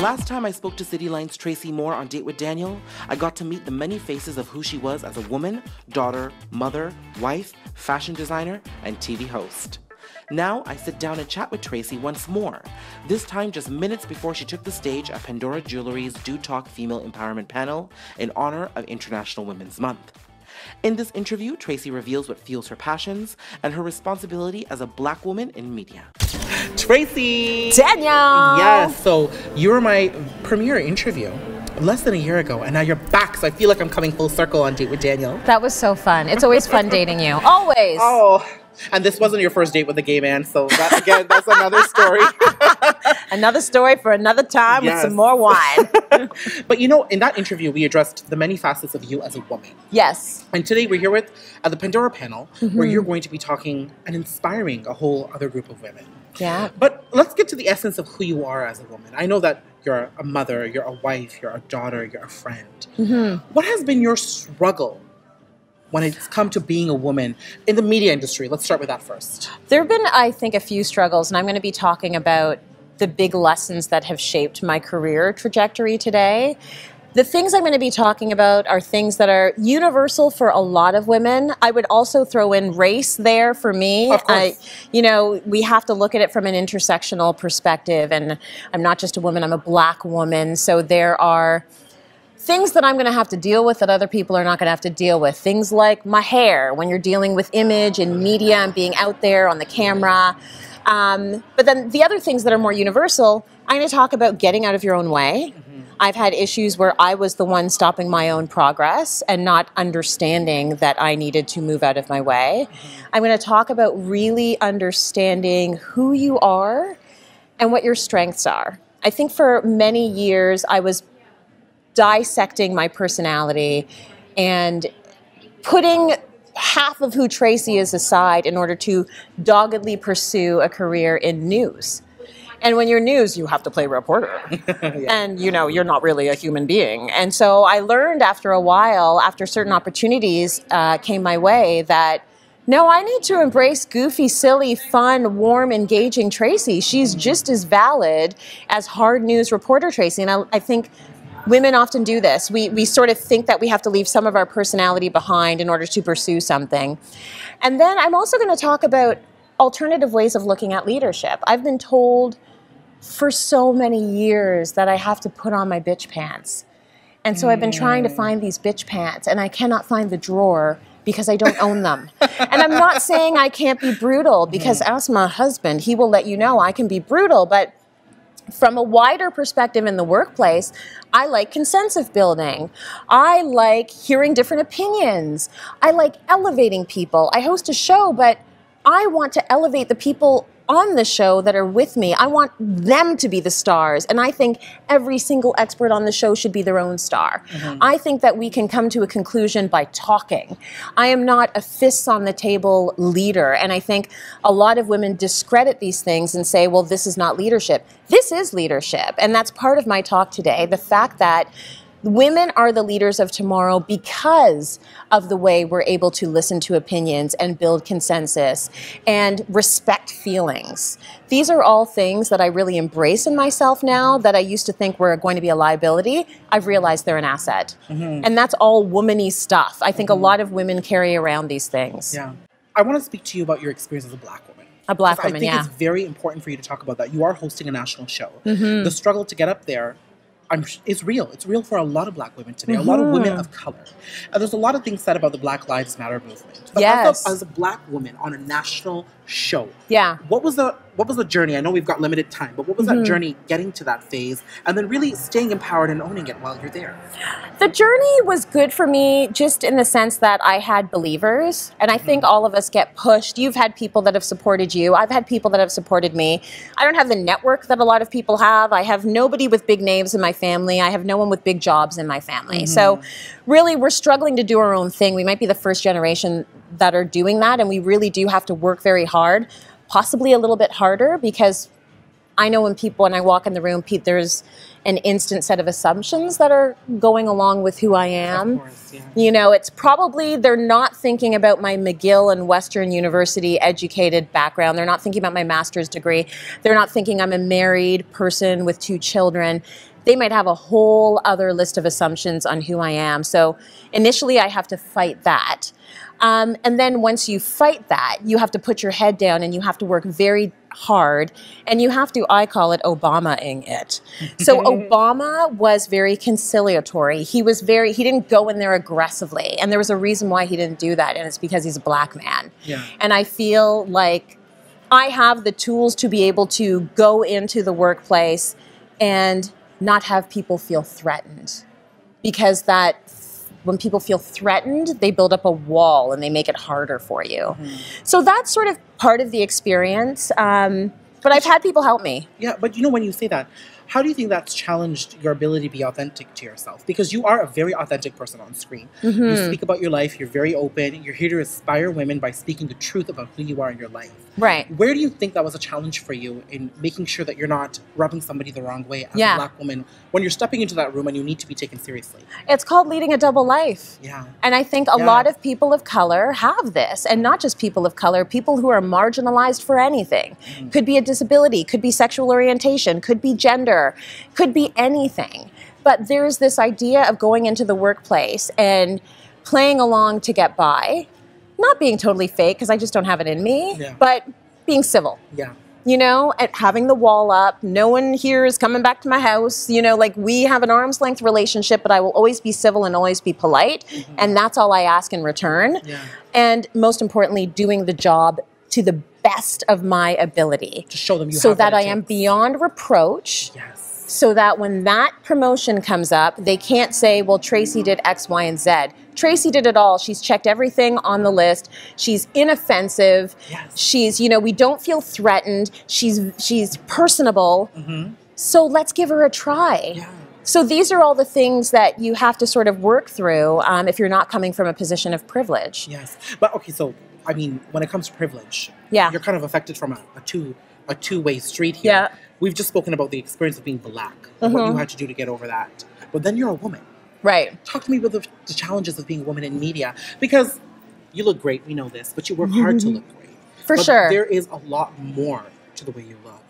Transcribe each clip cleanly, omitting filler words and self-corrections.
last time I spoke to Cityline's Tracy Moore on Date with Daniel, I got to meet the many faces of who she was as a woman, daughter, mother, wife, fashion designer, and TV host. Now I sit down and chat with Tracy once more, this time just minutes before she took the stage at Pandora Jewellery's Do Talk Female Empowerment panel in honor of International Women's Month. In this interview, Tracy reveals what fuels her passions and her responsibility as a Black woman in media. Tracy! Daniel! Yes, so you were my premiere interview less than a year ago, and now you're back, so I feel like I'm coming full circle on Date with Daniel. That was so fun. It's always fun dating you. Always! Oh, and this wasn't your first date with a gay man, so that, again, that's another story. Another story for another time with some more wine. But you know, in that interview, we addressed the many facets of you as a woman. Yes. And today we're here with at the Pandora panel, where you're going to be talking and inspiring a whole other group of women. Yeah. But let's get to the essence of who you are as a woman. I know that you're a mother, you're a wife, you're a daughter, you're a friend. What has been your struggle when it's come to being a woman in the media industry? Let's start with that first. There have been, I think, a few struggles, and I'm going to be talking about the big lessons that have shaped my career trajectory today. The things I'm going to be talking about are things that are universal for a lot of women. I would also throw in race there for me. Of course. You know, we have to look at it from an intersectional perspective, and I'm not just a woman, I'm a Black woman, so there are things that I'm going to have to deal with that other people are not going to have to deal with. Things like my hair, when you're dealing with image and media and being out there on the camera. But then the other things that are more universal, I'm going to talk about getting out of your own way. I've had issues where I was the one stopping my own progress and not understanding that I needed to move out of my way. I'm going to talk about really understanding who you are and what your strengths are. I think for many years I was dissecting my personality and putting half of who Tracy is aside in order to doggedly pursue a career in news. And when you're news, you have to play reporter. And, you know, you're not really a human being. And so I learned after a while, after certain opportunities came my way, that no, I need to embrace goofy, silly, fun, warm, engaging Tracy. She's just as valid as hard news reporter Tracy. And I think women often do this. We sort of think that we have to leave some of our personality behind in order to pursue something. And then I'm also going to talk about alternative ways of looking at leadership. I've been told for so many years that I have to put on my bitch pants. And so I've been trying to find these bitch pants, and I cannot find the drawer because I don't own them. And I'm not saying I can't be brutal, because ask my husband, he will let you know I can be brutal, but from a wider perspective in the workplace, I like consensus building. I like hearing different opinions. I like elevating people. I host a show, but I want to elevate the people on the show that are with me. I want them to be the stars. And I think every single expert on the show should be their own star. I think that we can come to a conclusion by talking. I am not a fists on the table leader. And I think a lot of women discredit these things and say, well, this is not leadership. This is leadership. And that's part of my talk today. The fact that women are the leaders of tomorrow because of the way we're able to listen to opinions and build consensus and respect feelings. These are all things that I really embrace in myself now that I used to think were going to be a liability. I've realized they're an asset. And that's all womany stuff. I think a lot of women carry around these things. Yeah. I want to speak to you about your experience as a Black woman. A Black woman, I think it's very important for you to talk about that. You are hosting a national show. The struggle to get up there, it's real. It's real for a lot of Black women today, a lot of women of color. There's a lot of things said about the Black Lives Matter movement. But as a Black woman on a national show, what was the journey? I know we've got limited time, but what was that journey getting to that phase and then really staying empowered and owning it while you're there? The journey was good for me just in the sense that I had believers, and I think all of us get pushed. You've had people that have supported you. I've had people that have supported me. I don't have the network that a lot of people have. I have nobody with big names in my family. I have no one with big jobs in my family. So really, we're struggling to do our own thing. We might be the first generation that are doing that, and we really do have to work very hard, possibly a little bit harder, because I know when I walk in the room, there's an instant set of assumptions that are going along with who I am. Of course, yeah. You know, it's probably, they're not thinking about my McGill and Western University educated background. They're not thinking about my master's degree. They're not thinking I'm a married person with 2 children. they might have a whole other list of assumptions on who I am. So initially I have to fight that. And then once you fight that, you have to put your head down and you have to work very hard, and you have to, I call it Obama-ing it. So Obama was very conciliatory. He didn't go in there aggressively, and there was a reason why he didn't do that, and it's because he's a black man. Yeah. And I feel like I have the tools to be able to go into the workplace and not have people feel threatened, because when people feel threatened, they build up a wall and they make it harder for you. So that's sort of part of the experience. But I've had people help me. Yeah, but you know, when you say that, how do you think that's challenged your ability to be authentic to yourself? Because you are a very authentic person on screen. You speak about your life, you're very open, you're here to inspire women by speaking the truth about who you are in your life. Right. Where do you think that was a challenge for you in making sure that you're not rubbing somebody the wrong way as a black woman when you're stepping into that room and you need to be taken seriously? It's called leading a double life. Yeah. And I think a lot of people of color have this, and not just people of color, people who are marginalized for anything. Could be a disability, could be sexual orientation, could be gender, could be anything. But there's this idea of going into the workplace and playing along to get by. Not being totally fake, because I just don't have it in me, but being civil. Yeah. You know, and having the wall up. No one here is coming back to my house. You know, like, we have an arm's length relationship, but I will always be civil and always be polite. And that's all I ask in return. Yeah. And most importantly, doing the job to the best of my ability. To show them you have so that I it am beyond reproach. Yes. So that when that promotion comes up, they can't say, well, Tracy did X, Y, and Z. Tracy did it all. She's checked everything on the list. She's inoffensive. Yes. She's, you know, we don't feel threatened. She's personable. So let's give her a try. Yeah. So these are all the things that you have to sort of work through if you're not coming from a position of privilege. Yes. But okay, so, I mean, when it comes to privilege, you're kind of affected from a two-way street here. Yeah. We've just spoken about the experience of being black, and what you had to do to get over that. But then you're a woman. Right. Talk to me about the challenges of being a woman in media. Because you look great, we know this, but you work hard to look great. For sure. There is a lot more to the way you look.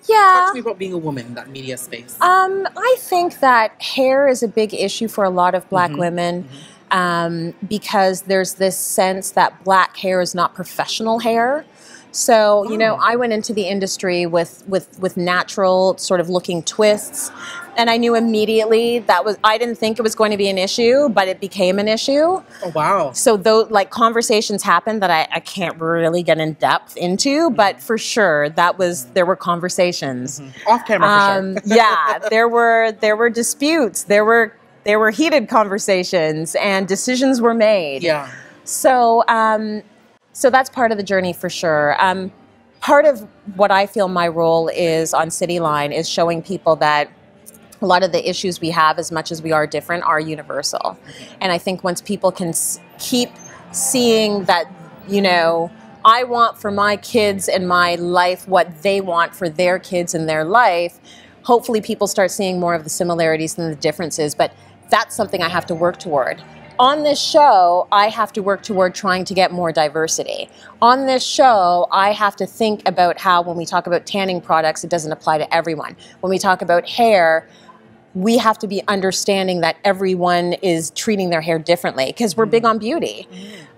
Yeah. Talk to me about being a woman in that media space. I think that hair is a big issue for a lot of black women. Because there's this sense that black hair is not professional hair. So, you know, I went into the industry with natural sort of looking twists, and I knew immediately I didn't think it was going to be an issue, but it became an issue. Oh, wow. So those, like, conversations happened that I can't really get in depth into, but for sure there were conversations. Off camera, for sure. Yeah, there were disputes, there were heated conversations, and decisions were made. Yeah. So that's part of the journey for sure. Part of what I feel my role is on Cityline is showing people that a lot of the issues we have, as much as we are different, are universal. And I think once people can keep seeing that, you know, I want for my kids and my life what they want for their kids and their life, hopefully people start seeing more of the similarities than the differences. But that's something I have to work toward. On this show, I have to work toward trying to get more diversity. On this show, I have to think about how when we talk about tanning products, it doesn't apply to everyone. When we talk about hair, we have to be understanding that everyone is treating their hair differently, because we're big on beauty.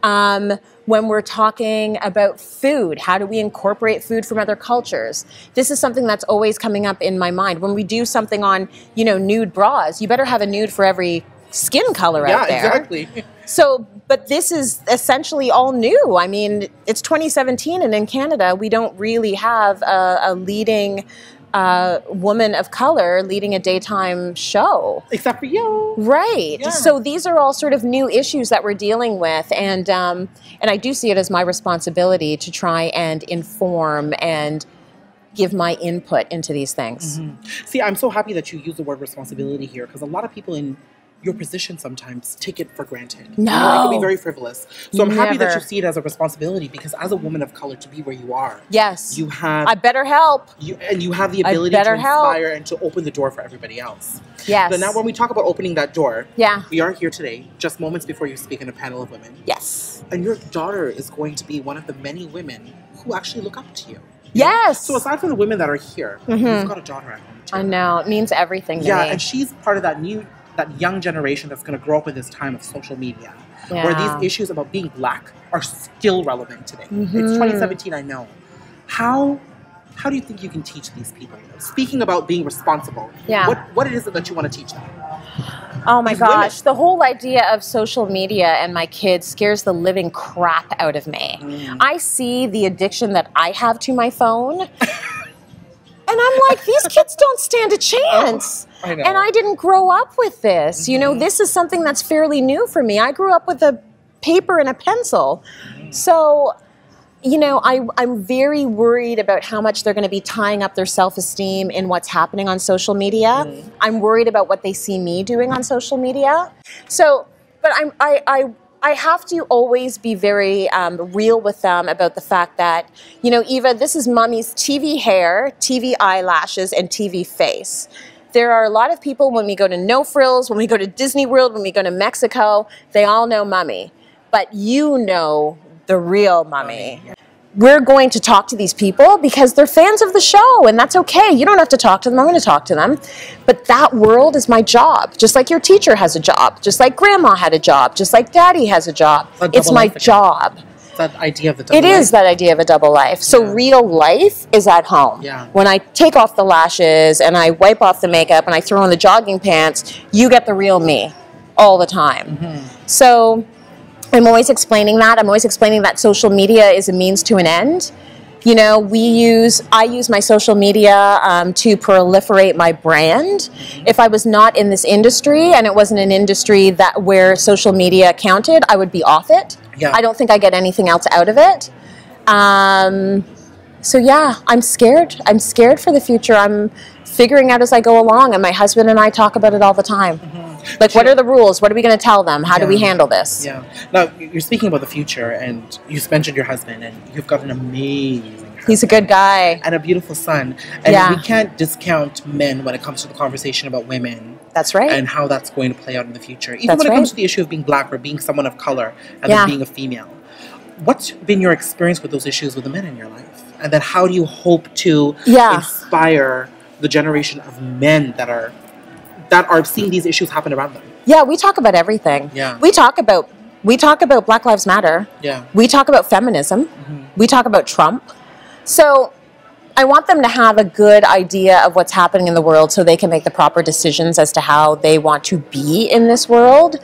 When we're talking about food, how do we incorporate food from other cultures? This is something that's always coming up in my mind. When we do something on, you know, nude bras, you better have a nude for every skin color out there. Yeah, exactly. So, but this is essentially all new. I mean, it's 2017, and in Canada, we don't really have a leading woman of color leading a daytime show. Except for you. Right. Yeah. So these are all sort of new issues that we're dealing with, and I do see it as my responsibility to try and inform and give my input into these things. See, I'm so happy that you use the word responsibility here, because a lot of people in your position sometimes take it for granted. No. You know, it can be very frivolous. So I'm happy that Never. you see it as a responsibility, because as a woman of color, to be where you are, Yes. you have... I better help. You have the ability to better help. inspire and to open the door for everybody else. Yes. But now when we talk about opening that door, Yeah. we are here today, just moments before you speak in a panel of women. Yes. And your daughter is going to be one of the many women who actually look up to you. Yes. So aside from the women that are here, you've got a daughter at home. to. I know. It means everything to me. Yeah, and she's part of that young generation that's going to grow up in this time of social media, where these issues about being Black are still relevant today. It's 2017, I know. How do you think you can teach these people? Speaking about being responsible, what it is that you want to teach them? Oh my gosh, the whole idea of social media and my kids scares the living crap out of me. I see the addiction that I have to my phone, and I'm like, these kids don't stand a chance. Oh, I know. And I didn't grow up with this. You know, this is something that's fairly new for me. I grew up with a paper and a pencil. So, you know, I'm very worried about how much they're going to be tying up their self-esteem in what's happening on social media. I'm worried about what they see me doing on social media. So, but I have to always be very real with them about the fact that, you know, Eva, this is mommy's TV hair, TV eyelashes, and TV face. There are a lot of people when we go to No Frills, when we go to Disney World, when we go to Mexico, they all know mommy. But you know the real mommy. We're going to talk to these people because they're fans of the show, and that's okay. You don't have to talk to them. I'm going to talk to them. But that world is my job, just like your teacher has a job, just like grandma had a job, just like daddy has a job. It's my job. That idea of the double life. It is that idea of a double life. So real life is at home. When I take off the lashes and I wipe off the makeup and I throw on the jogging pants, you get the real me all the time. So I'm always explaining that. I'm always explaining that social media is a means to an end. You know, I use my social media to proliferate my brand. If I was not in this industry and it wasn't an industry where social media counted, I would be off it. I don't think I get anything else out of it. So yeah, I'm scared. I'm scared for the future. I'm figuring out as I go along, and my husband and I talk about it all the time. Like, what are the rules? What are we going to tell them? How do we handle this? Now, you're speaking about the future, and you mentioned your husband, and you've got an amazing husband. He's a good guy. And a beautiful son. And we can't discount men when it comes to the conversation about women. That's right. And how that's going to play out in the future. Even when it comes to the issue of being Black or being someone of color and then being a female. What's been your experience with those issues with the men in your life? And then how do you hope to inspire the generation of men that are seeing these issues happen around them? Yeah, we talk about everything. We talk about Black Lives Matter. We talk about feminism. We talk about Trump. So I want them to have a good idea of what's happening in the world so they can make the proper decisions as to how they want to be in this world.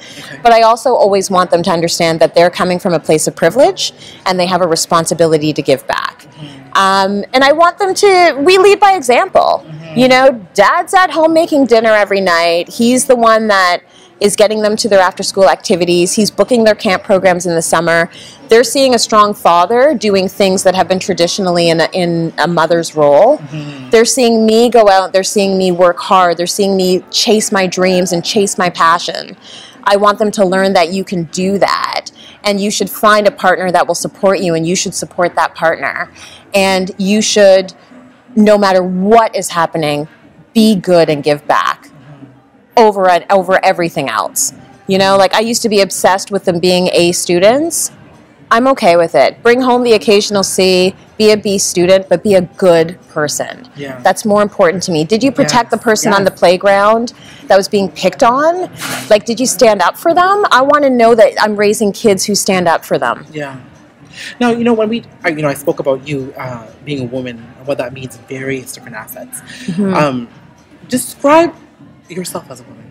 But I also always want them to understand that they're coming from a place of privilege and they have a responsibility to give back. And I want them we lead by example. You know, dad's at home making dinner every night. He's the one that is getting them to their after-school activities. He's booking their camp programs in the summer. They're seeing a strong father doing things that have been traditionally in a mother's role. They're seeing me go out. They're seeing me work hard. They're seeing me chase my dreams and chase my passion. I want them to learn that you can do that, and you should find a partner that will support you, and you should support that partner. And you should, no matter what is happening, be good and give back over everything else. You know, like I used to be obsessed with them being A students. I'm okay with it. Bring home the occasional C, be a B student, but be a good person. That's more important to me. Did you protect the person on the playground that was being picked on? Like, did you stand up for them? I want to know that I'm raising kids who stand up for them. Now, you know, when I spoke about you being a woman and what that means in various different assets. Describe yourself as a woman.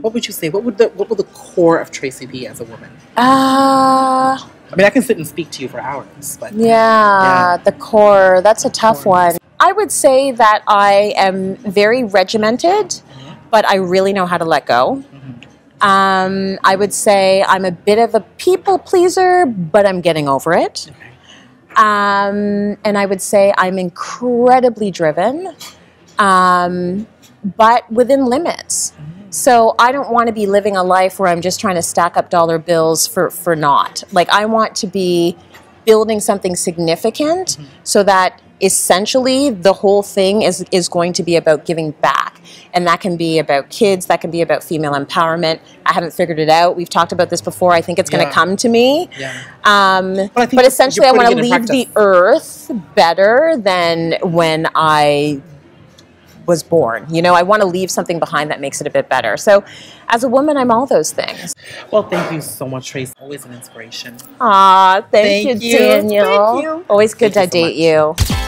What would you say? What would the core of Tracy be as a woman? I mean, I can sit and speak to you for hours, but the core. That's a tough one. I would say that I am very regimented, but I really know how to let go. I would say I'm a bit of a people pleaser, but I'm getting over it. And I would say I'm incredibly driven, but within limits. So I don't want to be living a life where I'm just trying to stack up dollar bills for naught. Like, I want to be building something significant so that essentially the whole thing is going to be about giving back. And that can be about kids, that can be about female empowerment. I haven't figured it out. We've talked about this before. I think it's going to come to me. But essentially I want to leave the earth better than when I was born. You know, I want to leave something behind that makes it a bit better. So as a woman, I'm all those things. Well, thank you so much, Tracy. Always an inspiration. Aw, thank you, Daniel. Thank you. Always good Thank to you so date much. you.